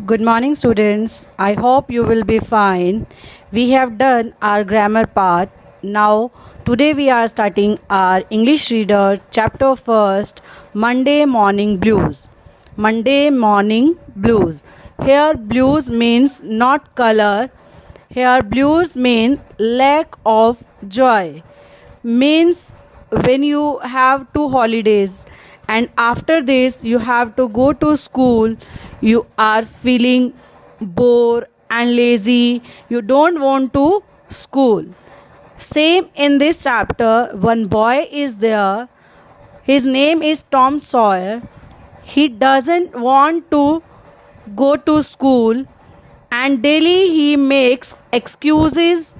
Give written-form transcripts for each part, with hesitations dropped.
Good morning, students. I hope you will be fine. We have done our grammar part. Now, today we are starting our English reader chapter first, Monday morning blues. Monday morning blues. Here, blues means not color. Here, blues mean lack of joy. Means when you have two holidays and after this you have to go to school, you are feeling bored and lazy, you don't want to school. Same in this chapter, one boy is there. His name is Tom Sawyer. He doesn't want to go to school and daily he makes excuses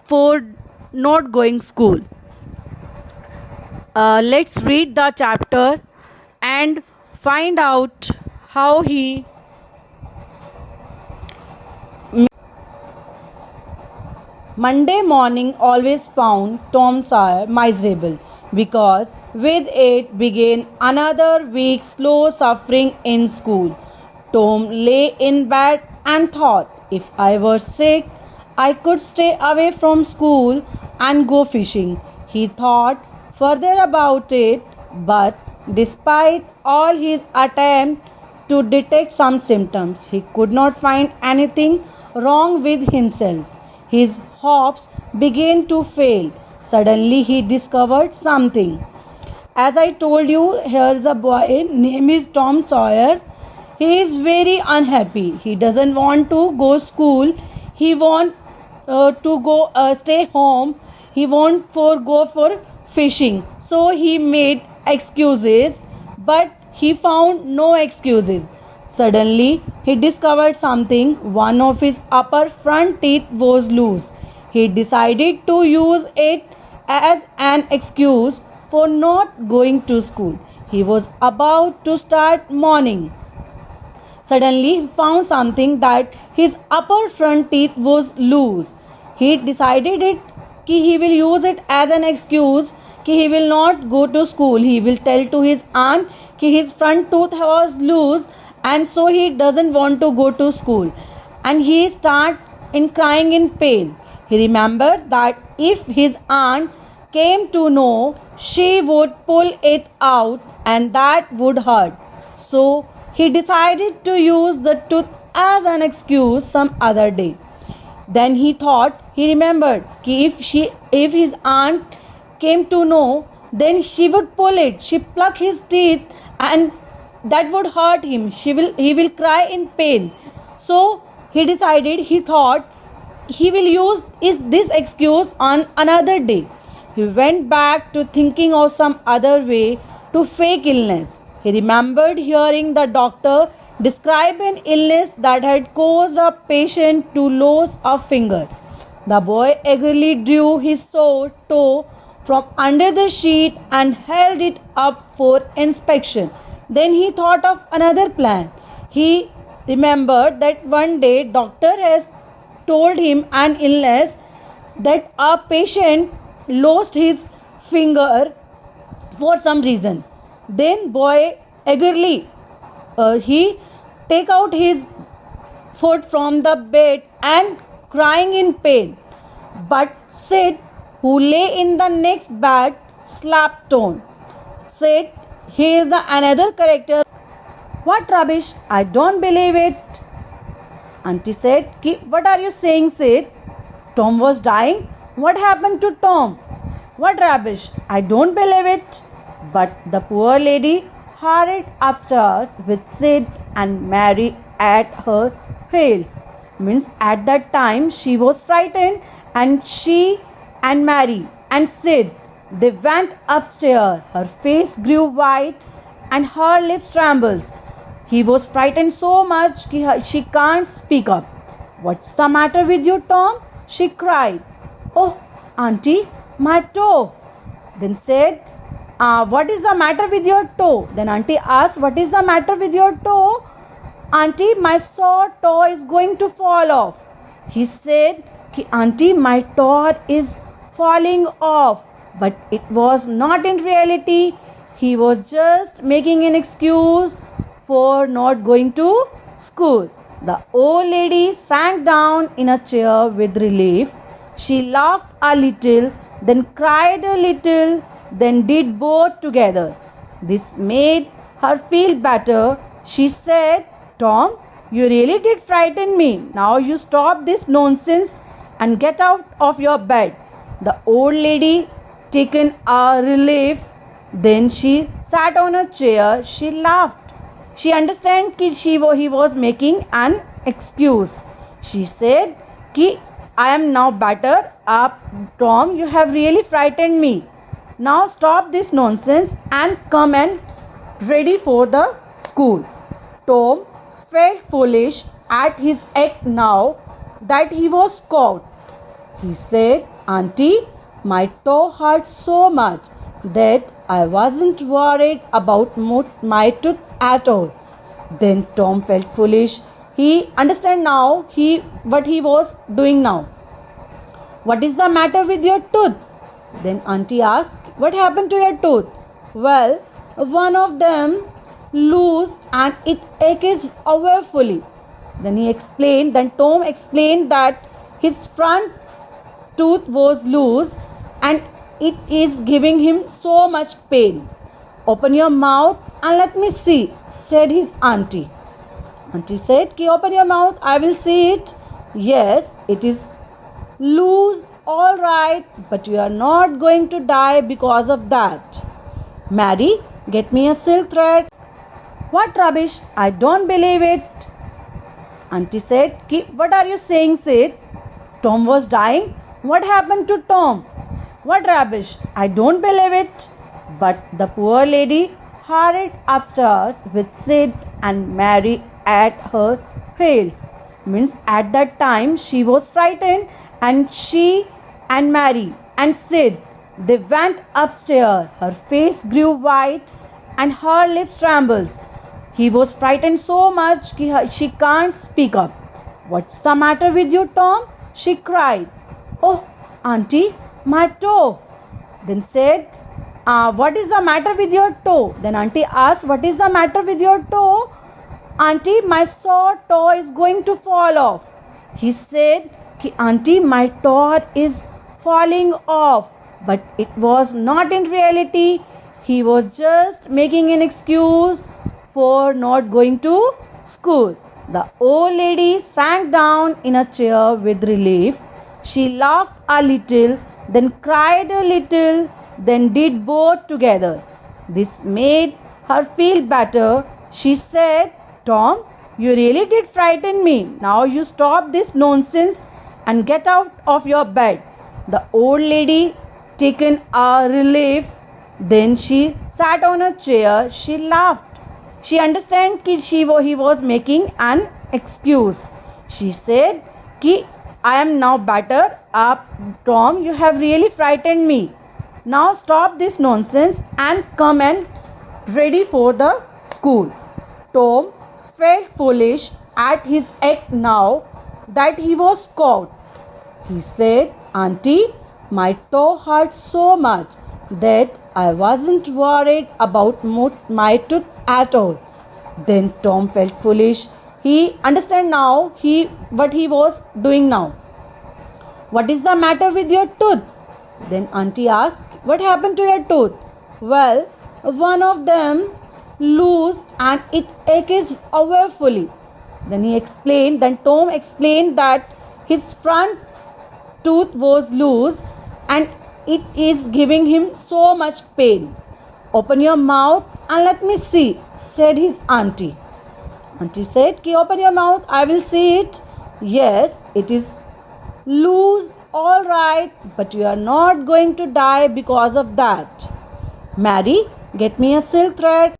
for not going school. Let's read the chapter and find out how he. Monday morning always found Tom Sawyer miserable because with it began another week's slow suffering in school. Tom lay in bed and thought, if I were sick, I could stay away from school and go fishing. He thought further about it, but despite all his attempt to detect some symptoms, he could not find anything wrong with himself. His hopes began to fail. Suddenly he discovered something. As I told you, here's a boy, name is Tom Sawyer. He is very unhappy. He doesn't want to go school. He want to go stay home. He want for go for fishing. So he made excuses, but he found no excuses. Suddenly he discovered something. One of his upper front teeth was loose. He decided to use it as an excuse for not going to school. He was about to start mourning. Suddenly he found something that his upper front teeth was loose. He decided it he will use it as an excuse he will not go to school. He will tell to his aunt his front tooth was loose and so he doesn't want to go to school. And he start in crying in pain. He remembered that if his aunt came to know, she would pull it out and that would hurt. So he decided to use the tooth as an excuse some other day. Then he remembered if his aunt came to know, then she would pull it. She pluck his teeth and that would hurt him. He will cry in pain. So he thought he will use this excuse on another day. He went back to thinking of some other way to fake illness. He remembered hearing the doctor describe an illness that had caused a patient to lose a finger. The boy eagerly drew his sore toe from under the sheet and held it up for inspection. Then he thought of another plan. He remembered that one day doctor has told him an illness that a patient lost his finger for some reason. Then boy eagerly he take out his foot from the bed and crying in pain. But Sid, who lay in the next bed, slapped Tom. Said he is the another character. What rubbish! I don't believe it. Auntie said, what are you saying, Sid? Tom was dying. What happened to Tom? What rubbish! I don't believe it. But the poor lady hurried upstairs with Sid and Mary at her heels. Means at that time she was frightened and she and Mary and Sid, they went upstairs. Her face grew white and her lips trembled. He was frightened so much she can't speak up. What's the matter with you, Tom? She cried. Oh, Auntie, my toe. Then said, what is the matter with your toe? Then Auntie asked, what is the matter with your toe? Auntie, my sore toe is going to fall off. He said, Auntie, my toe is falling off. But it was not in reality. He was just making an excuse for not going to school. The old lady sank down in a chair with relief. She laughed a little, then cried a little, then did both together. This made her feel better. She said, Tom, you really did frighten me. Now you stop this nonsense and get out of your bed. The old lady, taken a relief, then she sat on a chair. She laughed. She understood that he was making an excuse. She said, Ki, I am now better. Tom, you have really frightened me. Now stop this nonsense and come and ready for the school. Tom felt foolish at his act now that he was caught. He said, Auntie, my toe hurts so much that I wasn't worried about my tooth at all. Then Tom felt foolish. He understood now what he was doing now. What is the matter with your tooth? Then Auntie asked, what happened to your tooth? Well, one of them loose and it aches awfully. Then Tom explained that his front tooth was loose and it is giving him so much pain. Open your mouth and let me see, said his auntie. Auntie said, open your mouth, I will see it. Yes, it is loose, all right, but you are not going to die because of that. Mary, get me a silk thread. What rubbish, I don't believe it. Auntie said, what are you saying, Sid? Tom was dying. What happened to Tom? What rubbish, I don't believe it. But the poor lady hurried upstairs with Sid and Mary at her heels. Means at that time she was frightened, and she and Mary and Sid, they went upstairs. Her face grew white and her lips trembled. He was frightened so much she can't speak up. What's the matter with you, Tom? She cried. Oh, Auntie, my toe. Then said, what is the matter with your toe? Then Auntie asked, what is the matter with your toe? Auntie, my sore toe is going to fall off. He said, Auntie, my toe is falling off. But it was not in reality. He was just making an excuse for not going to school. The old lady sank down in a chair with relief. She laughed a little, then cried a little, then did both together. This made her feel better. She said, Tom, you really did frighten me. Now you stop this nonsense and get out of your bed. The old lady, taken a relief, then she sat on a chair. She laughed. She understood that he was making an excuse. She said, I am now better. Tom, you have really frightened me. Now stop this nonsense and come and ready for the school. Tom felt foolish at his act now that he was caught. He said, Auntie, my toe hurts so much that I wasn't worried about my tooth at all. Then Tom felt foolish. He understood now what he was doing now. What is the matter with your tooth? Then Auntie asked, what happened to your tooth? Well, one of them loose and it aches awfully. Then Tom explained that his front tooth was loose and it is giving him so much pain. Open your mouth and let me see, said his auntie. Auntie said, open your mouth, I will see it. Yes, it is loose, all right, but you are not going to die because of that. Mary, get me a silk thread.